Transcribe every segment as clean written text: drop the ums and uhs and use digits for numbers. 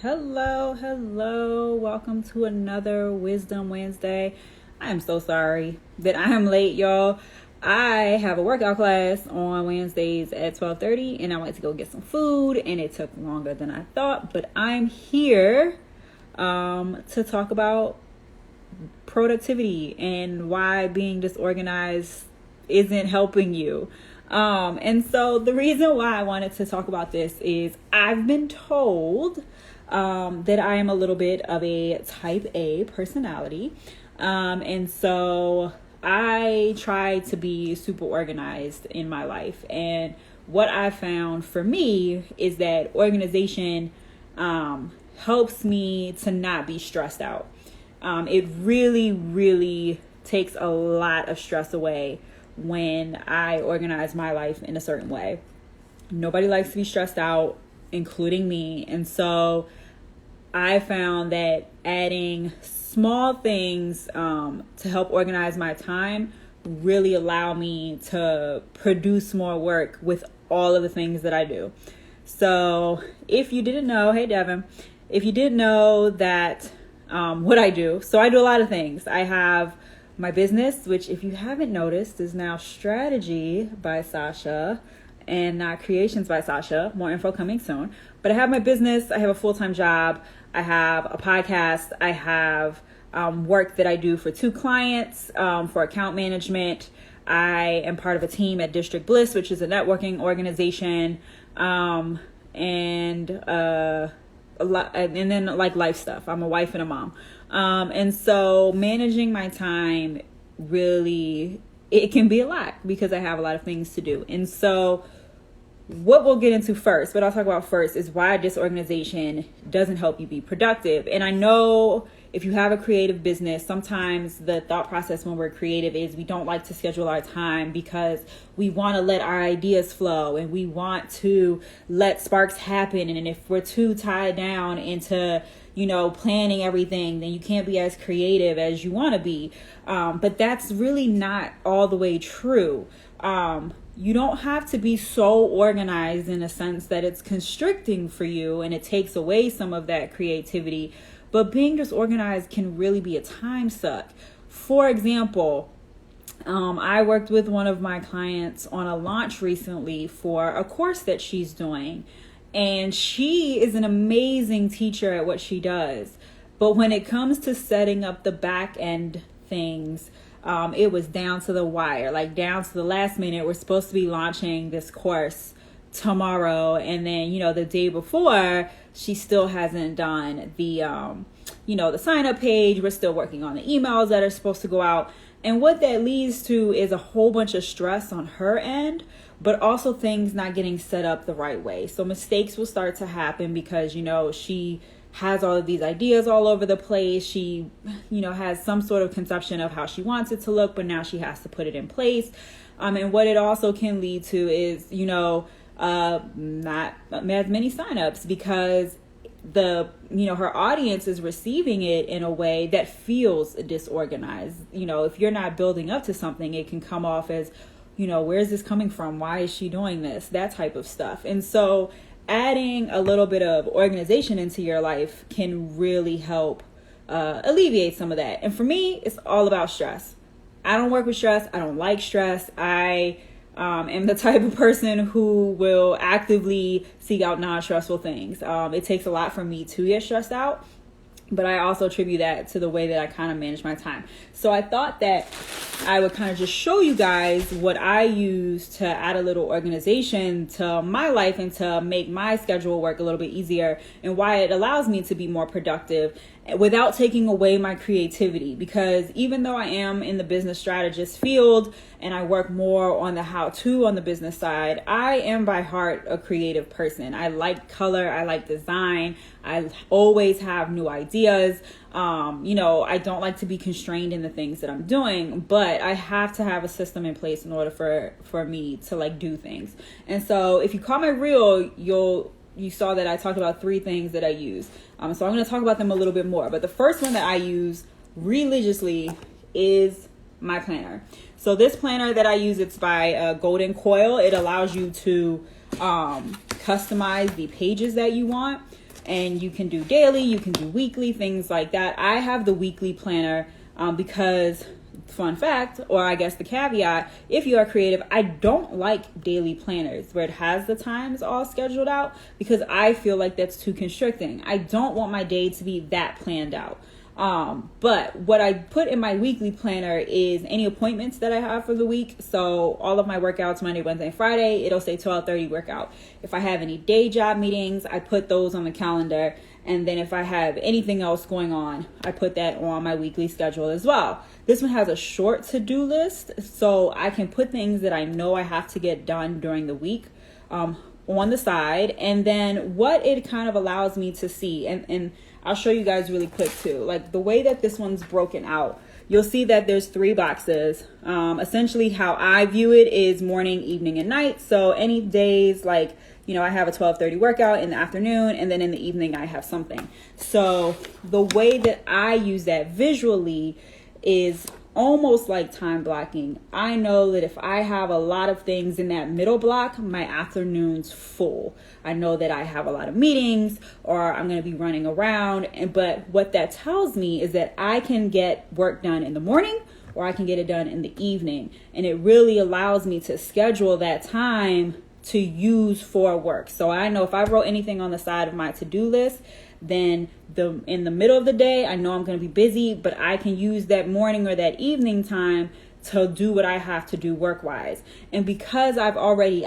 Hello. Welcome to another Wisdom Wednesday. I am so sorry that I am late, y'all. I have a workout class on Wednesdays at 12:30, and I went to go get some food, and it took longer than I thought. But I'm here to talk about productivity and why being disorganized isn't helping you. And so the reason why I wanted to talk about this is I've been told that I am a little bit of a type A personality. And so I try to be super organized in my life. And what I found for me is that organization helps me to not be stressed out. It really takes a lot of stress away when I organize my life in a certain way. Nobody likes to be stressed out, including me. And so I found that adding small things to help organize my time really allow me to produce more work with all of the things that I do. So if you didn't know, hey Devin, if you didn't know that what I do, so I do a lot of things. I have my business, which if you haven't noticed is now Strategy by Sasha and not Creations by Sasha. More info coming soon. But I have my business. I have a full-time job. I have a podcast. I have work that I do for 2 clients for account management. I am part of a team at District Bliss, which is a networking organization, and then like life stuff. I'm a wife and a mom. And so managing my time really, it can be a lot because I have a lot of things to do. And so what we'll get into first, what I'll talk about first is why disorganization doesn't help you be productive. And I know if you have a creative business, sometimes the thought process when we're creative is we don't like to schedule our time because we want to let our ideas flow and we want to let sparks happen. And if we're too tied down into, planning everything, then you can't be as creative as you want to be. But that's really not all the way true. You don't have to be so organized in a sense that it's constricting for you and it takes away some of that creativity. But being disorganized can really be a time suck. For example, I worked with one of my clients on a launch recently for a course that she's doing. And she is an amazing teacher at what she does. But when it comes to setting up the back end things, it was down to the wire, like down to the last minute. We're supposed to be launching this course tomorrow. And then, the day before, she still hasn't done the, the sign up page. We're still working on the emails that are supposed to go out. And what that leads to is a whole bunch of stress on her end, but also things not getting set up the right way. So mistakes will start to happen because, she has all of these ideas all over the place. She, has some sort of conception of how she wants it to look, but now she has to put it in place. And what it also can lead to is, not as many signups because her audience is receiving it in a way that feels disorganized. If you're not building up to something, it can come off as, where is this coming from? Why is she doing this? That type of stuff. And so adding a little bit of organization into your life can really help alleviate some of that. And for me, it's all about stress. I don't work with stress. I don't like stress. I am the type of person who will actively seek out non-stressful things. It takes a lot for me to get stressed out, but I also attribute that to the way that I kind of manage my time. So I thought that I would kind of just show you guys what I use to add a little organization to my life and to make my schedule work a little bit easier and why it allows me to be more productive without taking away my creativity. Because even though I am in the business strategist field and I work more on the how-to on the business side, I am by heart a creative person. I like color. I like design. I always have new ideas. I don't like to be constrained in the things that I'm doing, but I have to have a system in place in order for me to do things. And so if you caught my reel, you saw that I talked about 3 things that I use. So I'm going to talk about them a little bit more. But the first one that I use religiously is my planner. So this planner that I use, it's by Golden Coil. It allows you to customize the pages that you want. and you can do daily, you can do weekly, things like that. I have the weekly planner because, fun fact, or I guess the caveat, if you are creative, I don't like daily planners where it has the times all scheduled out, because I feel like that's too constricting. I don't want my day to be that planned out. But what I put in my weekly planner is any appointments that I have for the week. So all of my workouts, Monday, Wednesday, Friday, it'll say 12:30 workout. If I have any day job meetings, I put those on the calendar. And then if I have anything else going on, I put that on my weekly schedule as well. This one has a short to-do list, so I can put things that I know I have to get done during the week on the side. And then what it kind of allows me to see, and I'll show you guys really quick too, like the way that this one's broken out, you'll see that there's 3 boxes. Essentially how I view it is morning, evening, and night. So any days, like, I have a 12:30 workout in the afternoon, and then in the evening I have something. So the way that I use that visually is almost like time blocking. I know that if I have a lot of things in that middle block, my afternoon's full. I know that I have a lot of meetings or I'm going to be running around. But what that tells me is that I can get work done in the morning or I can get it done in the evening. And it really allows me to schedule that time to use for work. So I know if I wrote anything on the side of my to-do list, then in the middle of the day, I know I'm going to be busy, but I can use that morning or that evening time to do what I have to do work-wise. And because I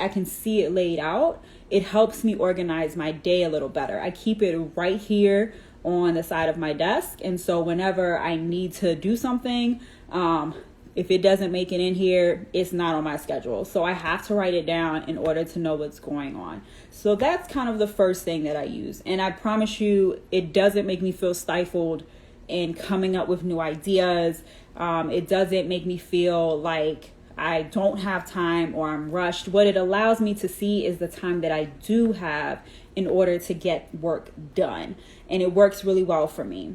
can see it laid out, it helps me organize my day a little better. I keep it right here on the side of my desk. And so whenever I need to do something, if it doesn't make it in here, it's not on my schedule. So I have to write it down in order to know what's going on. So that's kind of the first thing that I use. And I promise you, it doesn't make me feel stifled in coming up with new ideas. It doesn't make me feel like I don't have time or I'm rushed. What it allows me to see is the time that I do have in order to get work done. And it works really well for me.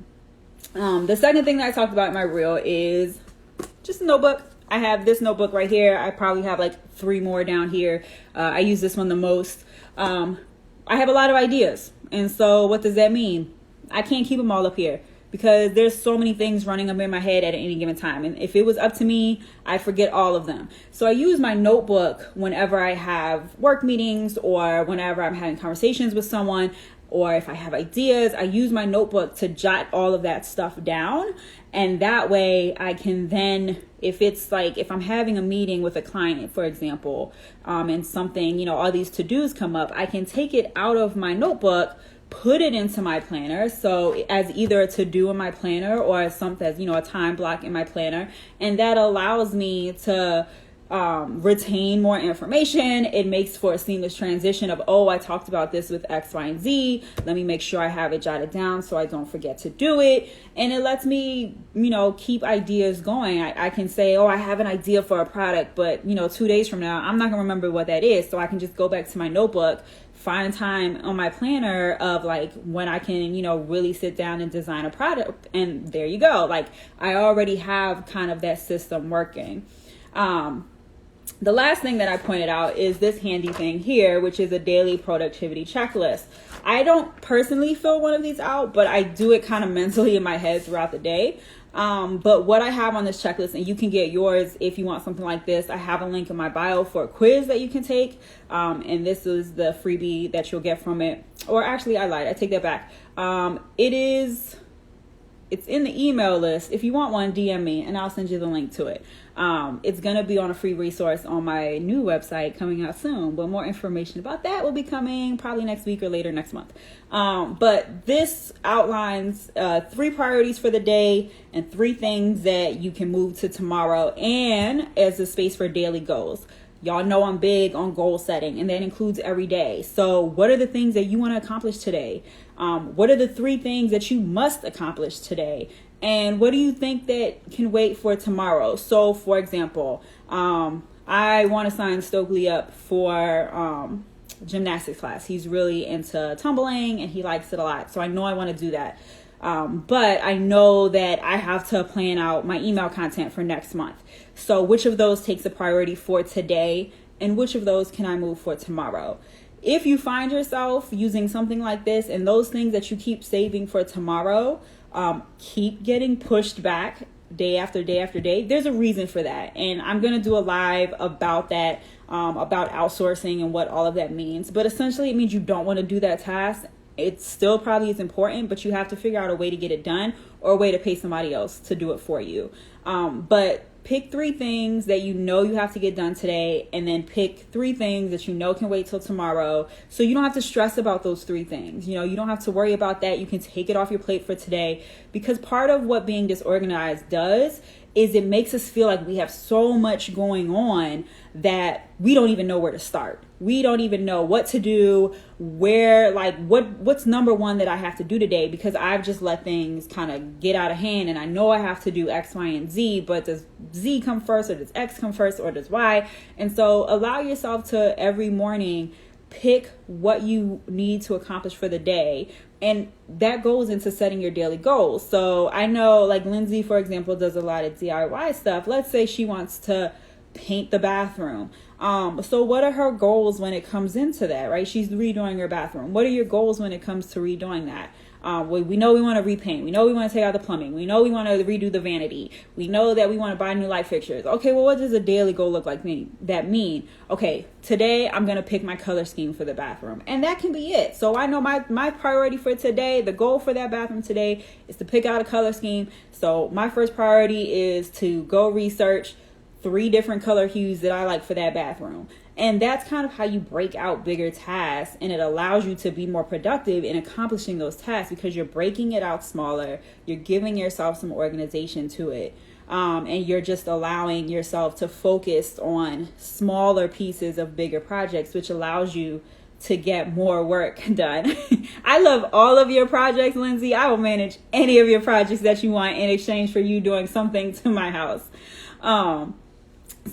The second thing that I talked about in my reel is just a notebook. I have this notebook right here. I probably have like 3 more down here. I use this one the most. I have a lot of ideas. And so what does that mean? I can't keep them all up here because there's so many things running up in my head at any given time. And if it was up to me, I forget all of them. So I use my notebook whenever I have work meetings or whenever I'm having conversations with someone, or if I have ideas, I use my notebook to jot all of that stuff down. And that way I can then, if I'm having a meeting with a client, for example, and something, all these to-dos come up, I can take it out of my notebook, put it into my planner. So as either a to-do in my planner or as something as, a time block in my planner. And that allows me to retain more information. It makes for a seamless transition of, I talked about this with X, Y, and Z. Let me make sure I have it jotted down so I don't forget to do it. And it lets me, keep ideas going. I can say, I have an idea for a product, but 2 days from now, I'm not gonna remember what that is. So I can just go back to my notebook, find time on my planner of like when I can, really sit down and design a product. And there you go. Like I already have kind of that system working. The last thing that I pointed out is this handy thing here, which is a daily productivity checklist. I don't personally fill one of these out, but I do it kind of mentally in my head throughout the day. But what I have on this checklist, and you can get yours if you want something like this, I have a link in my bio for a quiz that you can take. And this is the freebie that you'll get from it. Or actually, I lied. I take that back. It's in the email list. If you want one, DM me and I'll send you the link to it. It's going to be on a free resource on my new website coming out soon, but more information about that will be coming probably next week or later next month. But this outlines 3 priorities for the day and 3 things that you can move to tomorrow, and as a space for daily goals. Y'all know I'm big on goal setting, and that includes every day. So what are the things that you want to accomplish today? What are the 3 things that you must accomplish today? And what do you think that can wait for tomorrow? So, for example, I want to sign Stokely up for gymnastics class. He's really into tumbling and he likes it a lot. So I know I want to do that. But I know that I have to plan out my email content for next month. So which of those takes a priority for today and which of those can I move for tomorrow? if you find yourself using something like this and those things that you keep saving for tomorrow keep getting pushed back day after day after day, there's a reason for that. And I'm going to do a live about that, about outsourcing and what all of that means. But essentially it means you don't want to do that task. It still probably is important, but you have to figure out a way to get it done or a way to pay somebody else to do it for you. But pick 3 things that you know you have to get done today, and then pick 3 things that you know can wait till tomorrow. So you don't have to stress about those 3 things. You know, you don't have to worry about that. You can take it off your plate for today, because part of what being disorganized does is it makes us feel like we have so much going on that we don't even know where to start. We don't even know what to do, where, like, what's number one that I have to do today, because I've just let things kind of get out of hand, and I know I have to do X, Y, and Z, but does Z come first, or does X come first, or does Y? And so allow yourself to every morning pick what you need to accomplish for the day. And that goes into setting your daily goals. So I know, like, Lindsay, for example, does a lot of DIY stuff. Let's say she wants to paint the bathroom. So what are her goals when it comes into that, right? She's redoing her bathroom. What are your goals when it comes to redoing that? We know we want to repaint. We know we want to take out the plumbing. We know we want to redo the vanity. We know that we want to buy new light fixtures. Okay, well, what does a daily goal look like that mean? Okay, today I'm going to pick my color scheme for the bathroom. And that can be it. So I know my priority for today, the goal for that bathroom today is to pick out a color scheme. So my first priority is to go research 3 different color hues that I like for that bathroom. And that's kind of how you break out bigger tasks, and it allows you to be more productive in accomplishing those tasks because you're breaking it out smaller. You're giving yourself some organization to it. And you're just allowing yourself to focus on smaller pieces of bigger projects, which allows you to get more work done. I love all of your projects, Lindsay. I will manage any of your projects that you want in exchange for you doing something to my house.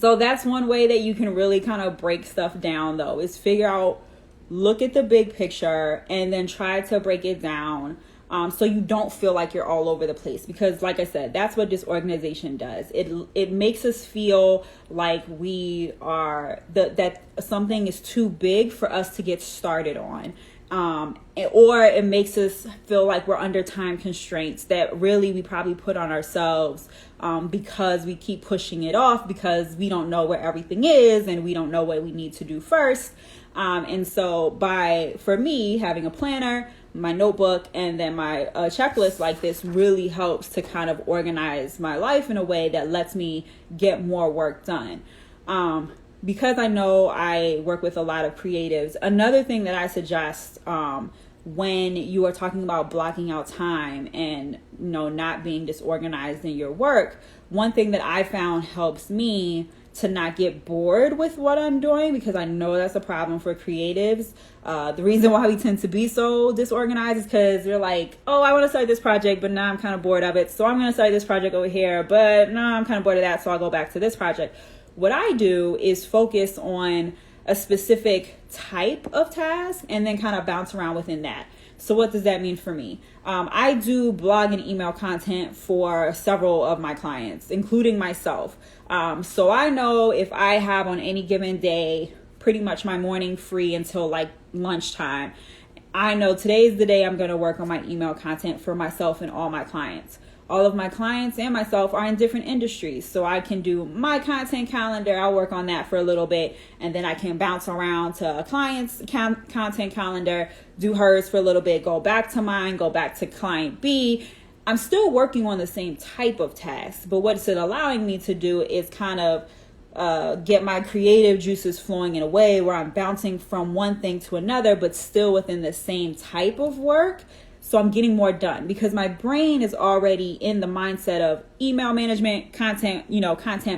So that's one way that you can really kind of break stuff down, though, is figure out, look at the big picture and then try to break it down so you don't feel like you're all over the place. Because like I said, that's what disorganization does. It makes us feel like we are, that something is too big for us to get started on. Or it makes us feel like we're under time constraints that really we probably put on ourselves because we keep pushing it off because we don't know where everything is and we don't know what we need to do first. And so for me, having a planner, my notebook, and then my checklist like this really helps to kind of organize my life in a way that lets me get more work done. Because I know I work with a lot of creatives, another thing that I suggest when you are talking about blocking out time and, you know, not being disorganized in your work, one thing that I found helps me to not get bored with what I'm doing, because I know that's a problem for creatives. The reason why we tend to be so disorganized is because we're like, oh, I want to start this project, but now I'm kind of bored of it. So I'm going to start this project over here, but no, I'm kind of bored of that. So I'll go back to this project. What I do is focus on a specific type of task and then kind of bounce around within that. So what does that mean for me? I do blog and email content for several of my clients, including myself. So I know if I have on any given day, pretty much my morning free until like lunchtime, I know today's the day I'm going to work on my email content for myself and all my clients. All of my clients and myself are in different industries, so I can do my content calendar. I'll work on that for a little bit, and then I can bounce around to a client's content calendar, do hers for a little bit, go back to mine, go back to client B. I'm still working on the same type of task, but what it's allowing me to do is kind of get my creative juices flowing in a way where I'm bouncing from one thing to another, but still within the same type of work. So I'm getting more done because my brain is already in the mindset of email management, content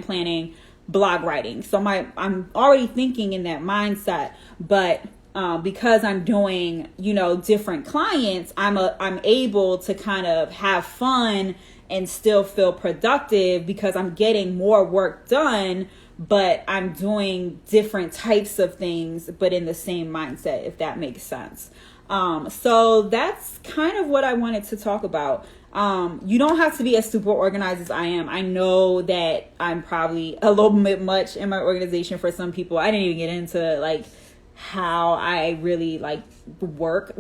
planning, blog writing. So I'm already thinking in that mindset, but because I'm doing, different clients, I'm able to kind of have fun and still feel productive because I'm getting more work done, but I'm doing different types of things, but in the same mindset, if that makes sense. So that's kind of what I wanted to talk about. You don't have to be as super organized as I am. I know that I'm probably a little bit much in my organization for some people. I didn't even get into like how I really like work.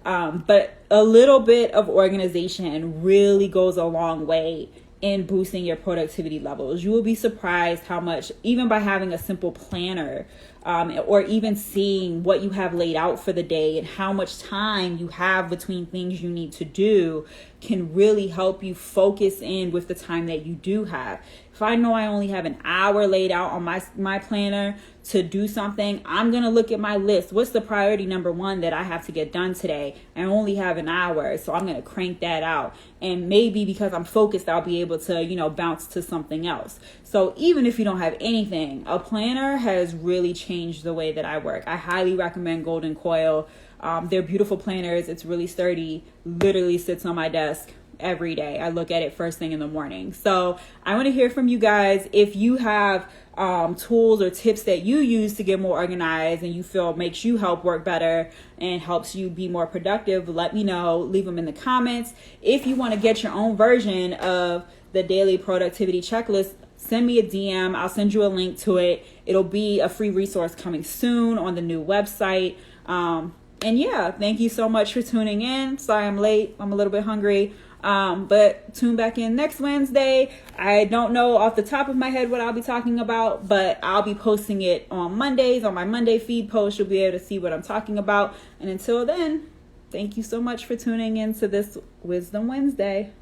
But a little bit of organization really goes a long way in boosting your productivity levels. You will be surprised how much, even by having a simple planner, or even seeing what you have laid out for the day and how much time you have between things you need to do, can really help you focus in with the time that you do have. If I know I only have an hour laid out on my planner to do something, I'm going to look at my list. What's the priority number one that I have to get done today? I only have an hour, so I'm going to crank that out. And maybe because I'm focused, I'll be able to, bounce to something else. So even if you don't have anything, a planner has really changed the way that I work. I highly recommend Golden Coil. They're beautiful planners. It's really sturdy, literally sits on my desk every day. I look at it first thing in the morning. So I want to hear from you guys. If you have tools or tips that you use to get more organized and you feel makes you help work better and helps you be more productive, let me know. Leave them in the comments. If you want to get your own version of the daily productivity checklist, send me a DM. I'll send you a link to it. It'll be a free resource coming soon on the new website. And yeah, thank you so much for tuning in. Sorry I'm late. I'm a little bit hungry. But tune back in next Wednesday. I don't know off the top of my head what I'll be talking about, but I'll be posting it on Mondays. On my Monday feed post, you'll be able to see what I'm talking about. And until then, thank you so much for tuning in to this Wisdom Wednesday.